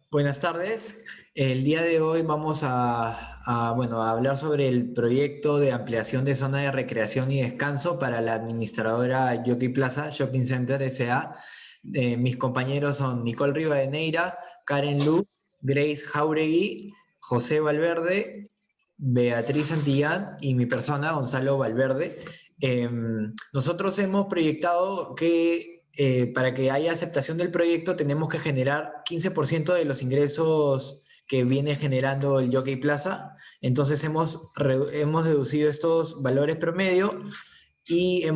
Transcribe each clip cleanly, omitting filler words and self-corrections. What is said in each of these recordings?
Buenas tardes. El día de hoy vamos bueno, a hablar sobre el proyecto de ampliación de zona de recreación y descanso para la administradora Jockey Plaza Shopping Center S.A. Mis compañeros son Nicole Rivadeneira, Karen Lu, Grace Jauregui, José Valverde, Beatriz Santillán y mi persona, Gonzalo Valverde. Nosotros hemos proyectado que para que haya aceptación del proyecto tenemos que generar 15% de los ingresos que viene generando el Jockey Plaza. Entonces hemos deducido estos valores promedio y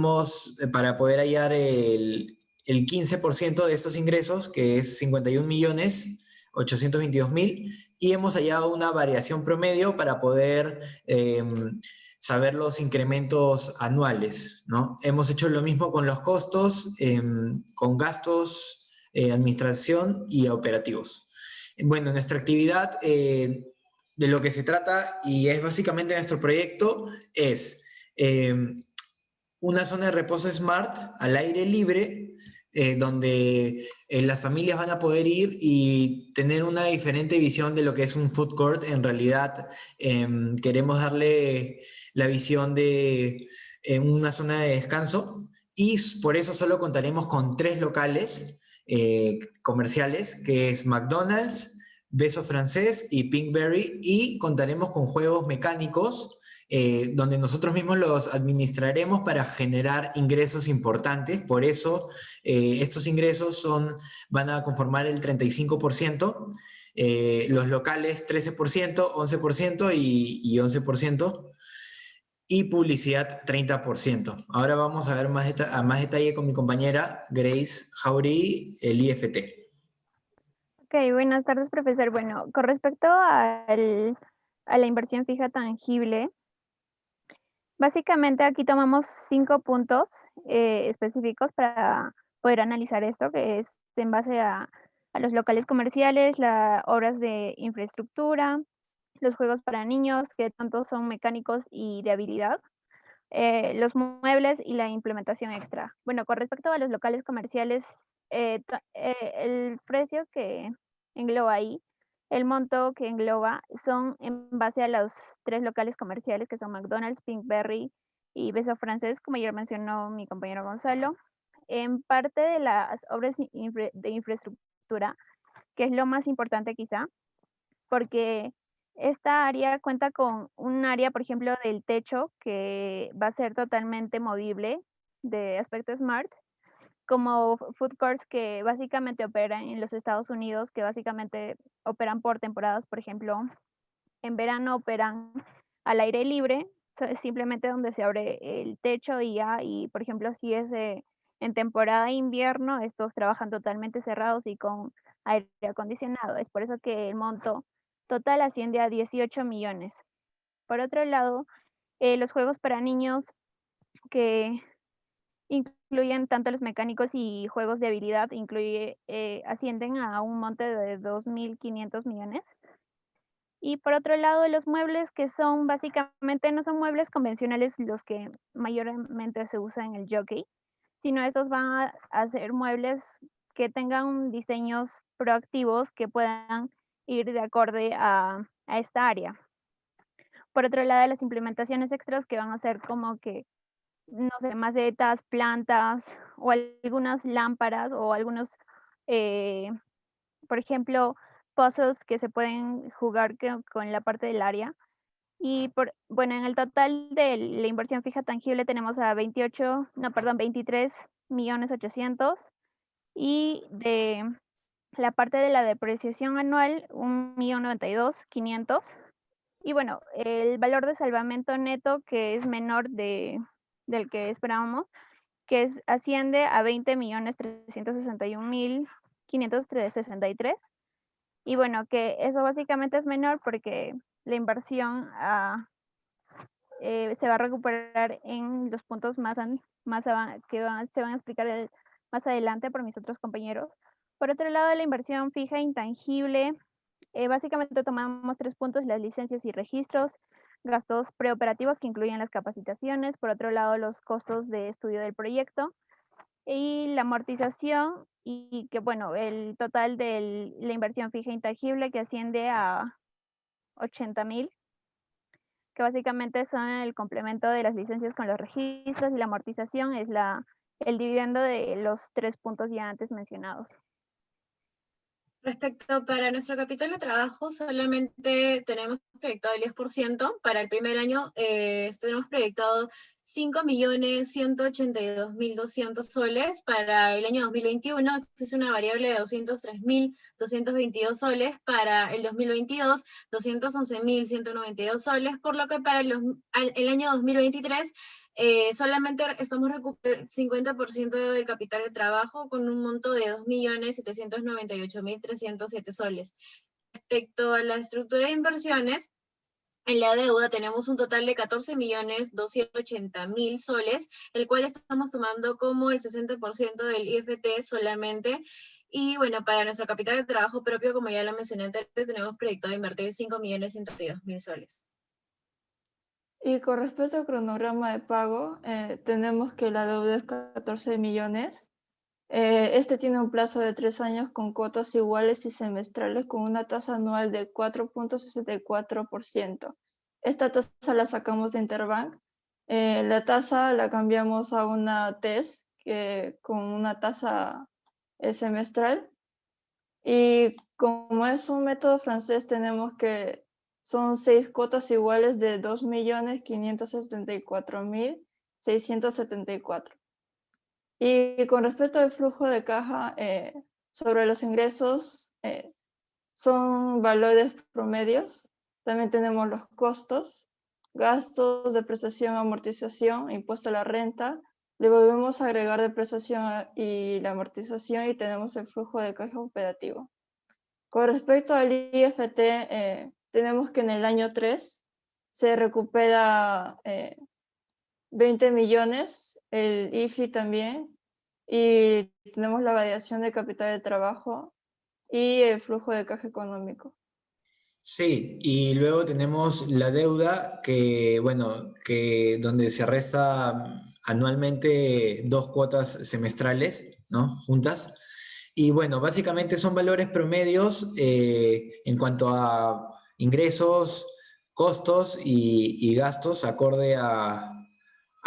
para poder hallar el 15% de estos ingresos, que es 51.822.000, y hemos hallado una variación promedio para poder saber los incrementos anuales, ¿no? Hemos hecho lo mismo con los costos, con gastos, administración y operativos. Bueno, nuestra actividad, de lo que se trata, y es básicamente nuestro proyecto, es una zona de reposo smart al aire libre, donde las familias van a poder ir y tener una diferente visión de lo que es un food court. En realidad, queremos darle la visión de una zona de descanso, y por eso solo contaremos con 3 locales comerciales, que es McDonald's, Beso Francés y Pinkberry, y contaremos con juegos mecánicos, donde nosotros mismos los administraremos para generar ingresos importantes. Por eso, estos ingresos van a conformar el 35%, los locales 13%, 11% y 11%, y publicidad 30%. Ahora vamos a ver a más detalle con mi compañera Grace Jauregui, el IFT. Ok, buenas tardes, profesor. Bueno, con respecto a la inversión fija tangible, básicamente aquí tomamos 5 puntos específicos para poder analizar esto, que es en base a los locales comerciales, las obras de infraestructura, los juegos para niños, que tanto son mecánicos y de habilidad, los muebles y la implementación extra. Bueno, con respecto a los locales comerciales, el precio que engloba ahí, el monto que engloba son en base a los 3 locales comerciales, que son McDonald's, Pinkberry y Beso Francés, como ya mencionó mi compañero Gonzalo. En parte de las obras de infraestructura, que es lo más importante quizá, porque esta área cuenta con un área, por ejemplo, del techo, que va a ser totalmente movible, de aspecto smart, como food courts que básicamente operan en los Estados Unidos, que básicamente operan por temporadas. Por ejemplo, en verano operan al aire libre, es simplemente donde se abre el techo y ya, y por ejemplo, si es en temporada de invierno, estos trabajan totalmente cerrados y con aire acondicionado. Es por eso que el monto total asciende a 18 millones. Por otro lado, los juegos para niños, que incluyen tanto los mecánicos y juegos de habilidad, ascienden a un monto de 2.500 millones. Y por otro lado, los muebles, que son básicamente, no son muebles convencionales los que mayormente se usan en el jockey, sino estos van a ser muebles que tengan diseños proactivos que puedan ir de acorde a esta área. Por otro lado, las implementaciones extras, que van a ser como que, no sé, macetas, plantas o algunas lámparas o algunos, eh, por ejemplo, puzzles que se pueden jugar con la parte del área. Y bueno, en el total de la inversión fija tangible tenemos a 28, no, perdón, 23.800.000, y de la parte de la depreciación anual, 1.092.500. Y bueno, el valor de salvamento neto, que es menor del que esperábamos, asciende a 20.361.563. Y bueno, que eso básicamente es menor porque la inversión se va a recuperar en los puntos se van a explicar más adelante por mis otros compañeros. Por otro lado, la inversión fija intangible, básicamente tomamos 3 puntos: las licencias y registros, gastos preoperativos que incluyen las capacitaciones, por otro lado, los costos de estudio del proyecto, y la amortización, y que bueno, el total de la inversión fija intangible que asciende a 80.000, que básicamente son el complemento de las licencias con los registros, y la amortización es el dividendo de los 3 puntos ya antes mencionados. Respecto para nuestro capital de trabajo, solamente tenemos proyectado el 10%. Para el primer año tenemos proyectado 5.182.200 soles. Para el año 2021 existe una variable de 203.222 soles. Para el 2022, 211.192 soles, por lo que para el año 2023 solamente estamos recuperando el 50% del capital de trabajo con un monto de 2.798.307 soles. Respecto a la estructura de inversiones, en la deuda tenemos un total de 14.280.000 soles, el cual estamos tomando como el 60% del IFT solamente. Y bueno, para nuestro capital de trabajo propio, como ya lo mencioné antes, tenemos proyectado invertir 5.132.000 soles. Y con respecto al cronograma de pago, tenemos que la deuda es 14 millones. Este tiene un plazo de 3 años con cuotas iguales y semestrales con una tasa anual de 4.64%. Esta tasa la sacamos de Interbank. La tasa la cambiamos a una TES con una tasa semestral. Y como es un método francés, tenemos que son 6 cuotas iguales de 2.574.674. Y con respecto al flujo de caja, sobre los ingresos, son valores promedios. También tenemos los costos, gastos, depreciación, amortización, impuesto a la renta. Le volvemos a agregar depreciación y la amortización y tenemos el flujo de caja operativo. Con respecto al IFT, tenemos que en el año 3 se recupera 20 millones, el IFI también, y tenemos la variación de capital de trabajo y el flujo de caja económico. Sí, y luego tenemos la deuda que, bueno, que donde se resta anualmente 2 cuotas semestrales, ¿no? Juntas. Y bueno, básicamente son valores promedios en cuanto a ingresos, costos y gastos acorde a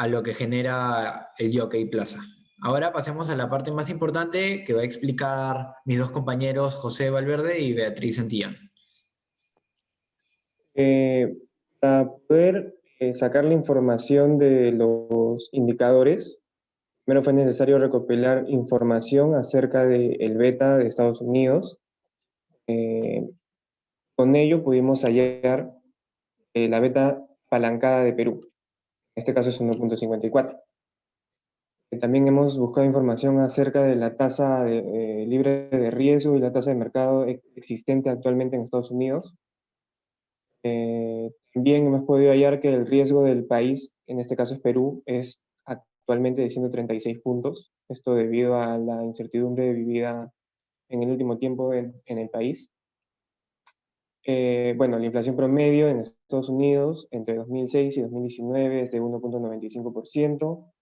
lo que genera el Jockey Plaza. Ahora pasemos a la parte más importante que va a explicar mis dos compañeros José Valverde y Beatriz Santillán. Para poder sacar la información de los indicadores, primero fue necesario recopilar información acerca del beta de Estados Unidos. Con ello pudimos hallar la beta apalancada de Perú. En este caso es 1.54. También hemos buscado información acerca de la tasa libre de riesgo y la tasa de mercado existente actualmente en Estados Unidos. También hemos podido hallar que el riesgo del país, en este caso es Perú, es actualmente de 136 puntos. Esto debido a la incertidumbre vivida en el último tiempo en el país. Bueno, la inflación promedio en Estados Unidos entre 2006 y 2019 es de 1.95%.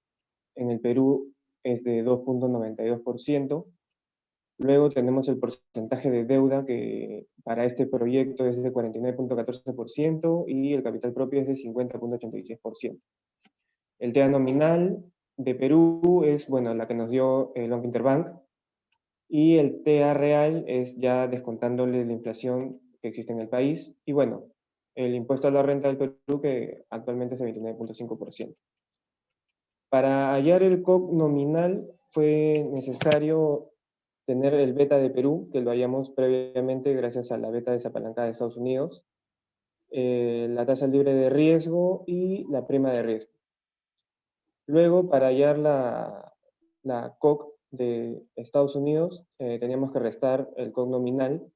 En el Perú es de 2.92%. Luego tenemos el porcentaje de deuda que para este proyecto es de 49.14% y el capital propio es de 50.86%. El TEA nominal de Perú es, bueno, la que nos dio el Banco Interbank, y el TEA real es ya descontándole la inflación que existe en el país, y bueno, el impuesto a la renta del Perú que actualmente es de 29.5%. Para hallar el COC nominal fue necesario tener el beta de Perú, que lo hallamos previamente gracias a la beta desapalancada de Estados Unidos, la tasa libre de riesgo y la prima de riesgo. Luego, para hallar la COC de Estados Unidos, teníamos que restar el COC nominal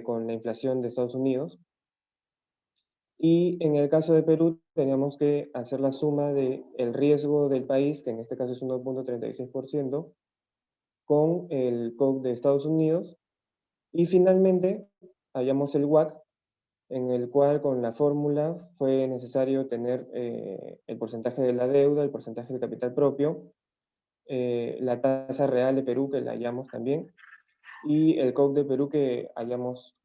con la inflación de Estados Unidos. Y en el caso de Perú, teníamos que hacer la suma del riesgo del país, que en este caso es 1.36%, con el COC de Estados Unidos. Y finalmente, hallamos el WACC, en el cual con la fórmula fue necesario tener el porcentaje de la deuda, el porcentaje del capital propio, la tasa real de Perú, que la hallamos también, y el COC de Perú, que hallamos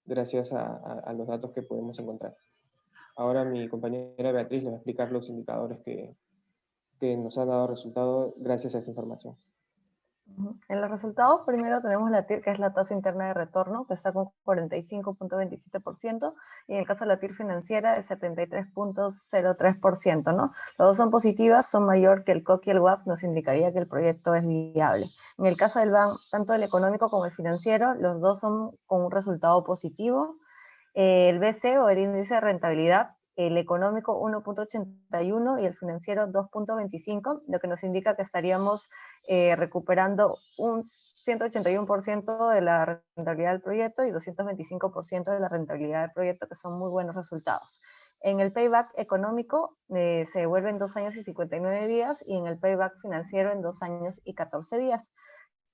gracias a los datos que podemos encontrar. Ahora mi compañera Beatriz les va a explicar los indicadores que nos han dado resultado gracias a esta información. En los resultados, primero tenemos la TIR, que es la tasa interna de retorno, que está con 45.27%, y en el caso de la TIR financiera es 73.03%, ¿no? Los dos son positivas, son mayor que el COC y el WAP, nos indicaría que el proyecto es viable. En el caso del BAN, tanto el económico como el financiero, los dos son con un resultado positivo. El BC, o el índice de rentabilidad, el económico 1.81 y el financiero 2.25, lo que nos indica que estaríamos recuperando un 181% de la rentabilidad del proyecto y 225% de la rentabilidad del proyecto, que son muy buenos resultados. En el payback económico se devuelve en 2 años y 59 días, y en el payback financiero en 2 años y 14 días.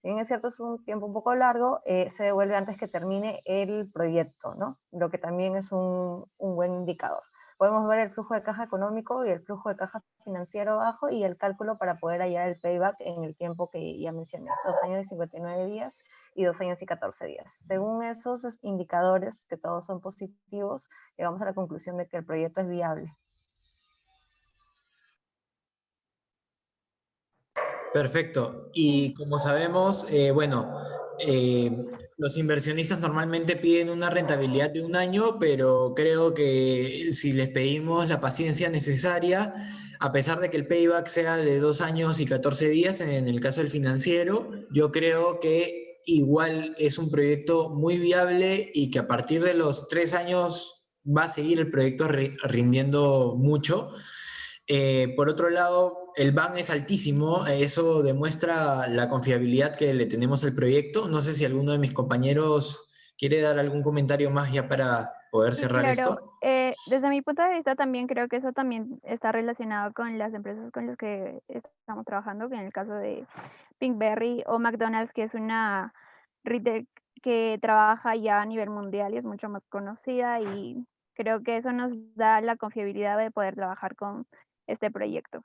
Si bien es cierto, es un tiempo un poco largo, se devuelve antes que termine el proyecto, ¿no? Lo que también es un buen indicador. Podemos ver el flujo de caja económico y el flujo de caja financiero abajo, y el cálculo para poder hallar el payback en el tiempo que ya mencioné, 2 años y 59 días y 2 años y 14 días. Según esos indicadores, que todos son positivos, llegamos a la conclusión de que el proyecto es viable. Perfecto. Y como sabemos, bueno, los inversionistas normalmente piden una rentabilidad de 1 año, pero creo que si les pedimos la paciencia necesaria, a pesar de que el payback sea de 2 años y 14 días, en el caso del financiero, yo creo que igual es un proyecto muy viable y que a partir de los 3 años va a seguir el proyecto rindiendo mucho. Por otro lado, el BAN es altísimo, eso demuestra la confiabilidad que le tenemos al proyecto. No sé si alguno de mis compañeros quiere dar algún comentario más ya para poder Sí, cerrar claro. esto. Desde mi punto de vista también creo que eso también está relacionado con las empresas con las que estamos trabajando, que en el caso de Pinkberry o McDonald's, que es una retail que trabaja ya a nivel mundial y es mucho más conocida, y creo que eso nos da la confiabilidad de poder trabajar con este proyecto.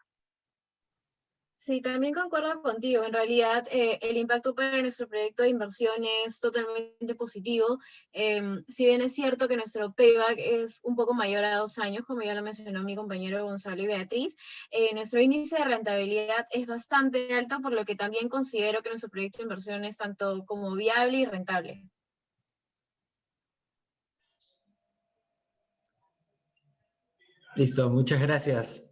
Sí, también concuerdo contigo. En realidad, el impacto para nuestro proyecto de inversión es totalmente positivo. Si bien es cierto que nuestro payback es un poco mayor a 2 años, como ya lo mencionó mi compañero Gonzalo y Beatriz, nuestro índice de rentabilidad es bastante alto, por lo que también considero que nuestro proyecto de inversión es tanto como viable y rentable. Listo, muchas gracias.